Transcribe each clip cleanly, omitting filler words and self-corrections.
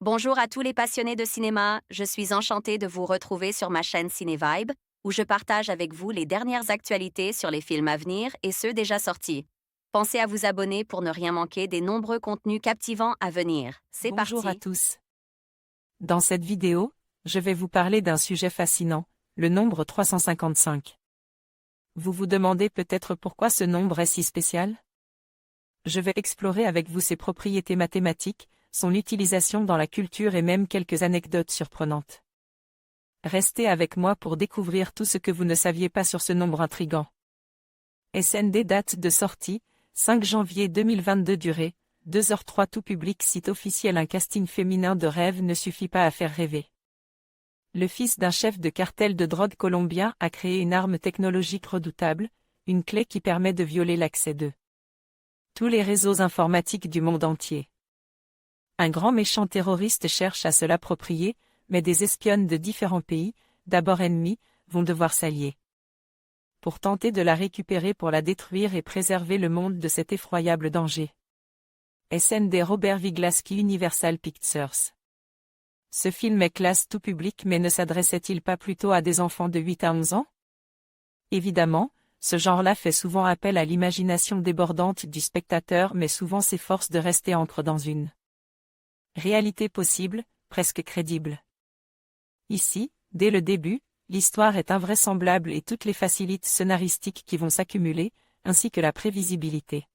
Bonjour à tous les passionnés de cinéma, je suis enchantée de vous retrouver sur ma chaîne CinéVibe, où je partage avec vous les dernières actualités sur les films à venir et ceux déjà sortis. Pensez à vous abonner pour ne rien manquer des nombreux contenus captivants à venir. C'est Bonjour à parti! tous. Dans cette vidéo, je vais vous parler d'un sujet fascinant, le nombre 355. Vous vous demandez peut-être pourquoi ce nombre est si spécial? Je vais explorer avec vous ses propriétés mathématiques, son utilisation dans la culture et même quelques anecdotes surprenantes. Restez avec moi pour découvrir tout ce que vous ne saviez pas sur ce nombre intrigant. SND date de sortie, 5 janvier 2022 durée, 2h03 tout public site officiel. Un casting féminin de rêve ne suffit pas à faire rêver. Le fils d'un chef de cartel de drogue colombien a créé une arme technologique redoutable, une clé qui permet de violer l'accès de tous les réseaux informatiques du monde entier. Un grand méchant terroriste cherche à se l'approprier, mais des espionnes de différents pays, d'abord ennemis, vont devoir s'allier pour tenter de la récupérer, pour la détruire et préserver le monde de cet effroyable danger. SND Robert Wiglaski Universal Pictures. Ce film est classe tout public, mais ne s'adressait-il pas plutôt à des enfants de 8 à 11 ans? Évidemment, ce genre-là fait souvent appel à l'imagination débordante du spectateur, mais souvent s'efforce de rester ancré dans une réalité possible, presque crédible. Ici, dès le début, l'histoire est invraisemblable et toutes les facilités scénaristiques qui vont s'accumuler, ainsi que la prévisibilité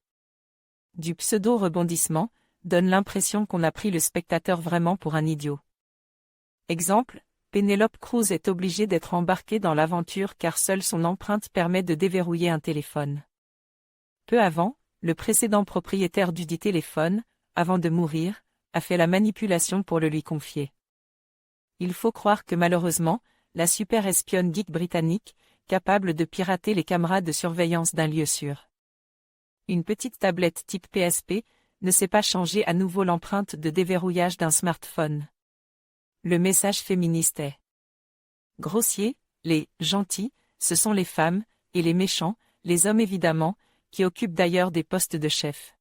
du pseudo-rebondissement, donnent l'impression qu'on a pris le spectateur vraiment pour un idiot. Exemple, Penelope Cruz est obligée d'être embarquée dans l'aventure car seule son empreinte permet de déverrouiller un téléphone. Peu avant, le précédent propriétaire dudit téléphone, avant de mourir, a fait la manipulation pour le lui confier. Il faut croire que malheureusement, la super espionne geek britannique, capable de pirater les caméras de surveillance d'un lieu sûr. Une petite tablette type PSP, ne sait pas changer à nouveau l'empreinte de déverrouillage d'un smartphone. Le message féministe est grossier, les « gentils », ce sont les femmes, et les méchants, les hommes évidemment, qui occupent d'ailleurs des postes de chef.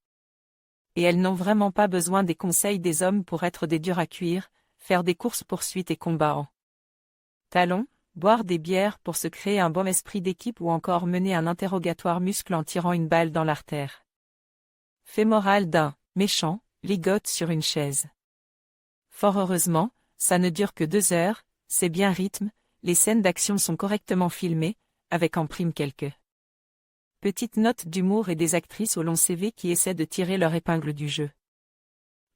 Et elles n'ont vraiment pas besoin des conseils des hommes pour être des durs à cuire, faire des courses-poursuites et combats en talons, boire des bières pour se créer un bon esprit d'équipe ou encore mener un interrogatoire muscle en tirant une balle dans l'artère fémorale d'un méchant, ligote sur une chaise. Fort heureusement, ça ne dure que 2 heures, c'est bien rythme, les scènes d'action sont correctement filmées, avec en prime quelques petites notes d'humour et des actrices au long CV qui essaient de tirer leur épingle du jeu.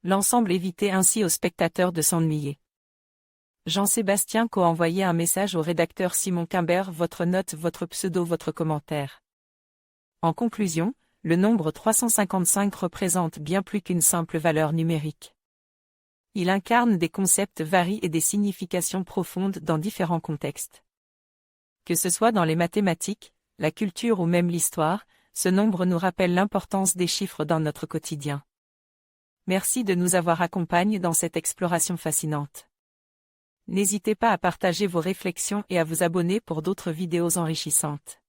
L'ensemble évitait ainsi aux spectateurs de s'ennuyer. Jean-Sébastien Co a envoyé un message au rédacteur Simon Quimbert: votre note, votre pseudo, votre commentaire. En conclusion, le nombre 355 représente bien plus qu'une simple valeur numérique. Il incarne des concepts variés et des significations profondes dans différents contextes. Que ce soit dans les mathématiques, la culture ou même l'histoire, ce nombre nous rappelle l'importance des chiffres dans notre quotidien. Merci de nous avoir accompagnés dans cette exploration fascinante. N'hésitez pas à partager vos réflexions et à vous abonner pour d'autres vidéos enrichissantes.